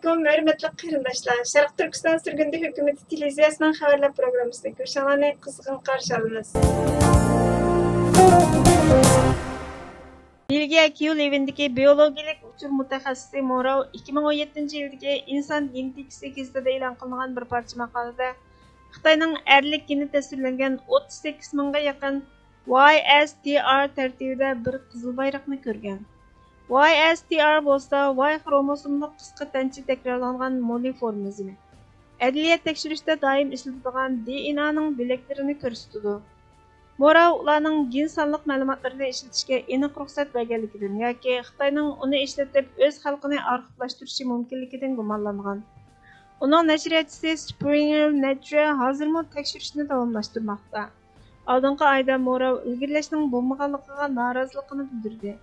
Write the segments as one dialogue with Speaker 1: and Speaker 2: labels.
Speaker 1: Assalamualaikum, hörmətli qarindoshlar. Sharq Turkiston Surgundi hukumati televiziyasining xabarlar programmasida ko'rishinglarni qizg'in qarshi olamiz. Belgiya Kiyev'indeki biyologik uçur mutaxassisi Morov 2017-yildagi inson genetiksi gazetida e'lon qilingan bir parcha maqolada Xitoyning erlik geni tasvirlangan 38 mingga yaqin YSTR tartibida bir qizil bayroqni ko'rgan. YSTR bo'lsa Y xromosomli qisqa tancha takrorlangan monoformizmi. Adliya tekshirishda doim ishlatiladigan DNAning bo'laklarini ko'rsatadi. Morov ularning gen sonliq ma'lumotlarini ishlatishga aniq ruxsat berganligidan yoki Xitoyning uni ishlatib o'z xalqini arxivlashtirishi mumkinligidan gumonlangan. Uning nashriyatchisi Springer Nature hozirmi tekshirishni davomlashtirmoqda. Oldingi oyda Morov ilgirlashning bo'lmaganligiga noroziligini bildirdi.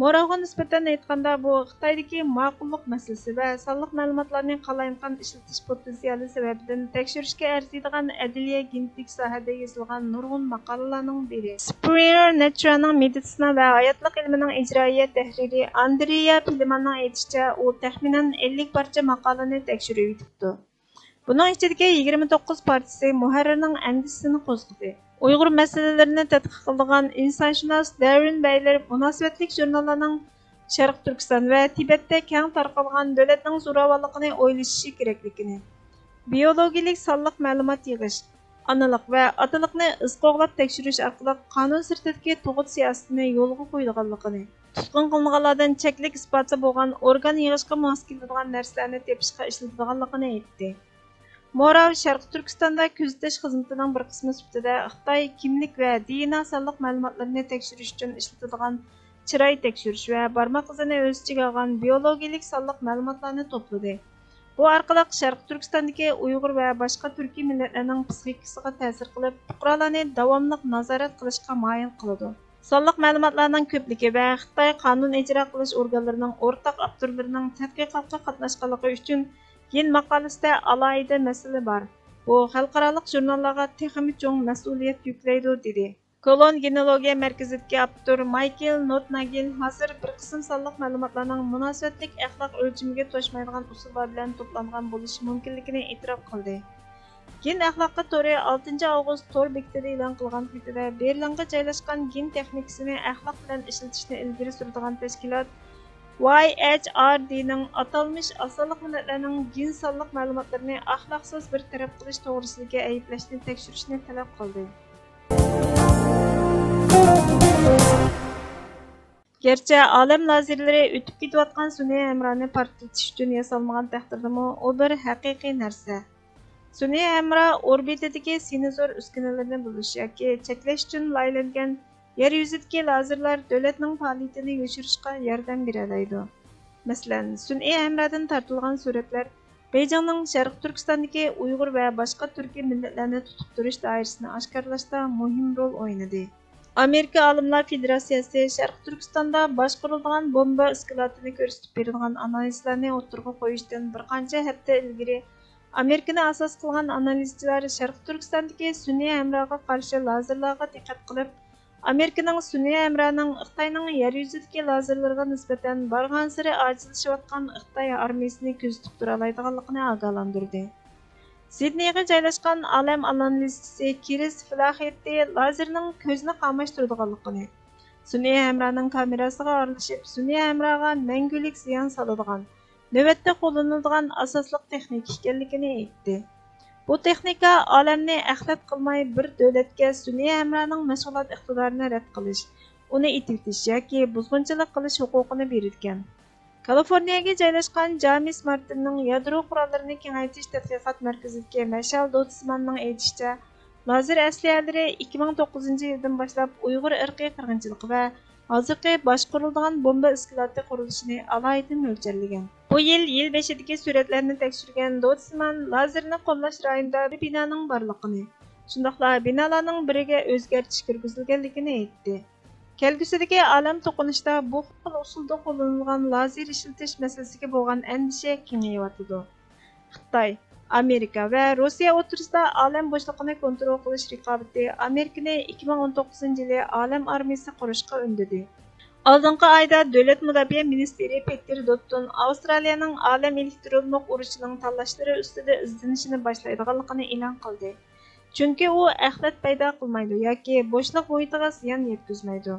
Speaker 1: Morovga nisbatan aytganda bu Xitoydagi ma'qullik masalasi va sonliq ma'lumotlarni qalayimqon ishlatish potensiali sababidan tekshirishga arziydigan adliya genetik sohada yozilgan nurg'un maqolalarning biri. Springer Nature'ning meditsina va hayotlik ilmining ijroiya tahriri Andrea Pilmanning aytishicha, u taxminan 50 parcha maqolani tekshirib yetibdi. Buning ichidagi 29 parchasi muharrirning andisini qo'zg'adi. Uyg'ur masalalarini tadqiq qilgan insonshunos Darren Bayler munosabatlik jurnallarning Sharq Turkiston va Tibetda keng tarqalgan davlatning zo'ravonligini o'ylashi kerakligini, biologik sonliq ma'lumot yig'ish, onalik va otalikni izqo'g'lab tekshirish orqali qonun sirtidagi tug'ut siyosatini yo'lga qo'yganligini, tutqun qilinganlardan cheklik isboti bo'lgan organ yig'ishga mos keladigan narsalarni tepishga ishlatilganligini aytdi. Morov Sharq Turkistonda kuzatish xizmatining bir qismi sifatida Xitoy kimlik va DNA sonliq ma'lumotlarini tekshirish uchun ishlatiladigan chiroy tekshirish va barmoq izini o'z ichiga olgan biologik sonliq ma'lumotlarni to'pladi. Bu orqali Sharq Turkistondagi Uyg'ur va boshqa turkiy millatlarning psixikasiga ta'sir qilib, fuqarolarni davomli nazorat qilishga moyil qiladi. Sonliq ma'lumotlarning ko'pligi va Xitoy qonun ijro qilish organlarining o'rtaq avtorlarining tadqiqotga qatnashganligi uchun gen maqolasida alohida masala bor. Bu xalqaro jurnallarga texnik cho'ng mas'uliyat yuklaydi dedi. Kolon genealogiya markazidagi avtor Michael Notnagel hozir bir qism sonliq ma'lumotlarning munosabatlik axloq o'lchamiga to'shmaydigan usullar bilan to'plangan bo'lishi mumkinligini e'tirof qildi. Gen axloqi to'ri 6 avgust to'r bekatida e'lon qilgan hujjatda Berlinga joylashgan gen texnikasini axloq bilan ishlatishni ilgari suradigan tashkilot YHRD'ning atalmış asalliq millatlarning gen sonliq ma'lumotlarini axloqsiz bir taraf qilish to'g'risidagi ayblashni tekshirishni talab qildi. Gerçi olam lazerlari o'tib ketayotgan sun'iy hamrohni portlatish uchun yasalmagan taqdirdami, u bir haqiqiy narsa. Sun'iy hamroh orbitadagi sinozor uskunalarni buzish yoki cheklash uchun laylangan yer yuzidagi lazerlar davlatning faoliyatini yoshirishga yordam beradi. Masalan, sun'iy hamrohdan tortilgan suratlar Beijingning Sharq Turkistondagi Uyg'ur va boshqa turkiy millatlarni tutib turish doirasini oshkorlashda muhim rol o'ynadi. Amerika Olimlar Federatsiyasi Sharq Turkistonda boshqariladigan bomba iskolotini ko'rsatib beradigan analizlarni o'tirg'a qo'yishdan bir qancha hafta ilgari Amerikani asos qilgan analizchilar Sharq Turkistondagi sun'iy hamrohga qarshi lazerlarga diqqat qilib, Amerikaning sun'iy hamrohining Xitoyning yer yuzidagi lazerlarga nisbatan barg'ansari ojizlashayotgan Xitoy armiyasini kuzatib tura oladiganligini ogohlantirdi. Sidneyga joylashgan olam analizchisi Chris Flaherty lazerning ko'zni qamashtiradiganligini, sun'iy hamrohning kamerasiga aralashib, sun'iy hamrohga mangulik ziyon soladigan, navbatda qo'llaniladigan asosli texnika ekanligini aytdi. Bu texnika olamni axlat qilmay bir davlatga sun'iy hamrohning mashg'ulot iqtidorini rad qilish, uni ititish yoki buzg'unchilik qilish huquqini bergan. Kaliforniyaga joylashgan James Martinning yadro qurollarini kengaytirish tadqiqot markazidagi Mashal Dotsmanning aytishicha, lazer asliyalari 2009-yildan boshlab Uyg'ur irqiy qirg'inchiligi va hozirgi boshqariladigan bomba iskoloti qurilishini alohida mo'ljallagan. Bu yil beshidagi suratlarni tekshirgan Dotsman lazerni qo'llash rayonida bir binoning borligini, shundaqla binolarning biriga o'zgartish kirgizilganligini aytdi. Kelgusidagi olam to'qinishda bu xil usulda qo'llanilgan lazer ishlatish masalasiga bo'lgan andisha kengayotdi. Xitoy, Amerika va Rossiya o'rtasida olam bo'shlig'ini kontrol qilish raqobati Amerikani 2019-yili olam armiyasi qurishga undadi. Алдыңғы айда Дövlət Müdafiə Ministeri Peter Dutton Avstraliyaning olam elektronlik urushining tanlashlari ustida izlanishni boshlaydiganligini e'lon qildi. Chunki u axlat paydo qilmaydi yoki bo'shliq muhitiga ziyon yetkazmaydi.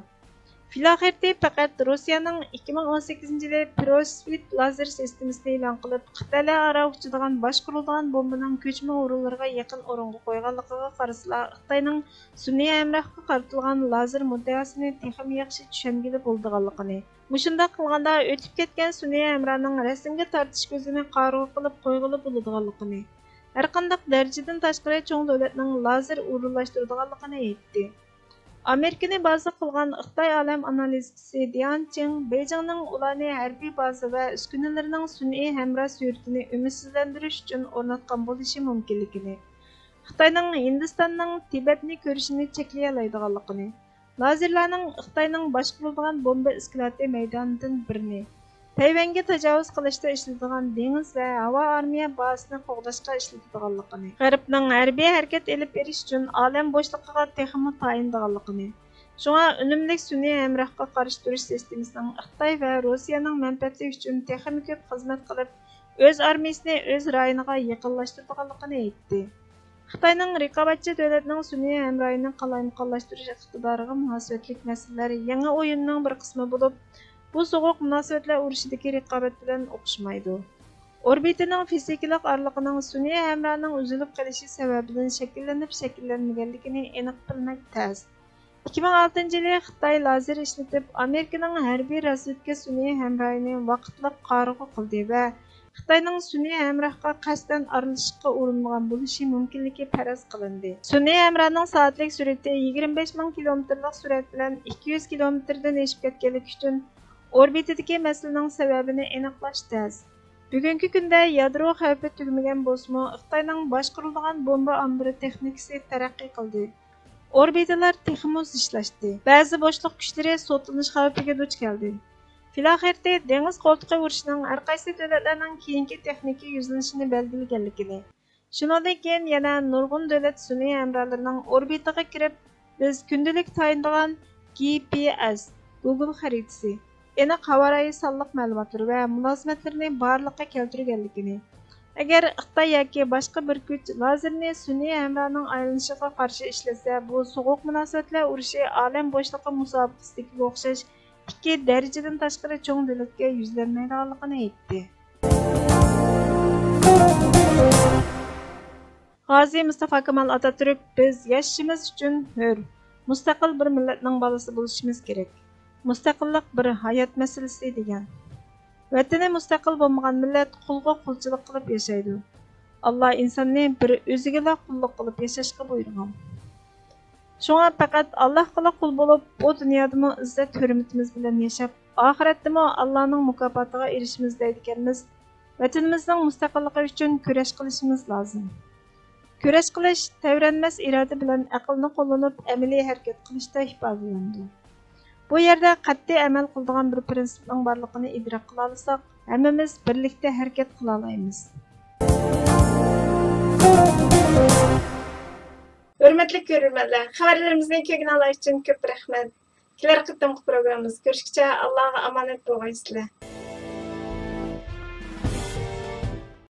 Speaker 1: Filoxerti faqat Rossiyaning 2018-yili Perovskit lazer sistemasini e'lon qilib, Xitoylararo uchadigan boshqarilgan bombaning ko'chma o'rinlarga yaqin o'ringa qo'yganligiga qarasla Xitoyning sun'iy hamrohga qaratilgan lazer muddasini texnik yaxshi tushungili bo'lganligini. Mushunda qilganda o'tib ketgan sun'iy hamrohning rasmga tortish ko'zini qaror qilib qo'yg'ili bo'lganligini. Har qanday darajadan tashqari cho'ng davlatning lazer o'rinlashtirganligini aytdi. Amerikani baza qilgan Xitoy olam analizchisi Dian Cheng Beijingning ularni harbiy baza va uskunalarining sun'iy hamroh suratini umidsizlantirish uchun o'rnatgan bo'lishi mumkinligini, Xitoyning Hindistonning Tibetni ko'rishini cheklay oladiganligini, lazerlarning Xitoyning boshqarilgan bomba iskolati maydonidan birini Tayvanga tajovuz qilishda ishlatilgan dengiz va havo armiya bazasini qo'g'dashga ishlatilganligini, G'arbning harbiy harakat elib berish uchun olam bo'shligiga texnik tayinlanganligini, shunga unumli sun'iy hamrohga qarshi turish sistemasining Xitoy va Rossiyaning manfaatlari uchun texnik ko'p xizmat qilib, o'z armiyasini o'z rayoniga yaqinlashtirganligini aytdi. Xitoyning raqobatchi davlatning sun'iy hamrohini qalaymaqonlashtirish iqtidoriga munosabatlik masalalar yangi o'yinning bir qismi bo'lib, bu soğuq münasebetler urushidagi raqobat bilan o'xshamaydi. Orbitining fizikalik oraliqining sun'iy hamrohning uzilib qolishi sababidan shakllanib-shakllanmaganligini aniq bilmak tez. 2006-yili Xitoy lazer ishlatib, Amerikaning harbiy razvedka sun'iy hamrohini vaqtliq qarg'u qildi va Xitoyning sun'iy hamrohga qasddan aralashishga uringan bo'lishi mumkinligi faraz qilindi. Sun'iy hamrohning soatlik surati 25 ming kilometrlik surat bilan 200 kilometrdan oshib ketganligi uchun orbitidagi masalaning sababini aniqlash tez. Bugungi kunda yadro xavfi tugmagan bo'lsa-mu, Xitoyning boshqarilgan bomba ombiri texnikasi taraqqiy qildi. Orbitalar texnik ishlashdi. Ba'zi boshliq kuchlari so'tlanish xavfiga duch keldi. Filoxerti dengiz qo'ltiqi urushining har qaysi davlatlarning keyingi texnika yuzlanishini belgilaganligini, shuningdek keyin yana nurg'un davlat sun'iy hamrohlarining orbitaga kirib, biz kundalik tayinlagan GPS, Google xaritasi, aniq havo rayi sonliq ma'lumotlar va mulozimatlarni barliqqa keltirganligini, agar Xitoy yoki boshqa bir kuch lazerni sun'iy hamrohning aylanishiga qarshi ishlasa, bu so'g'uq munosabatlar urushi olam bo'shligi musobaqasiga o'xshash ikki darajadan tashqari cho'ng davlatga yuzlanmaydiganligini aytdi. G'ozi Mustafa Kemal Atatürk biz yashashimiz uchun hur, mustaqil bir millatning bolasi bo'lishimiz kerak. Mustaqillik bir hayot masalasi degan. Vatani mustaqil bo'lmagan millat qulga qulchilik qilib yashaydi. Alloh insonni bir o'ziga qulluq qilib yashashga buyurgan. Shunga faqat Allohga qul bo'lib, bu dunyodami izzat hurmatimiz bilan yashab, oxiratdami Allohning mukofotiga erishimiz deydiganmiz. Vatanimizning mustaqilligi uchun kurash qilishimiz lozim. Kurash qilish tavranmas iroda bilan aqlni qo'llanib amaliy harakat qilishda ifodalanadi. Bu yerda qat'iy amal qiladigan bir prinsipning borligini idrok qila olsak, hammamiz birlikda harakat qila olamiz. Hurmatli ko'ruvchilar, xabarlarimizni ko'rgan uchun ko'p rahmat. Kelar qitimqi programmamiz ko'rishguncha Allohga omonat bo'linglar.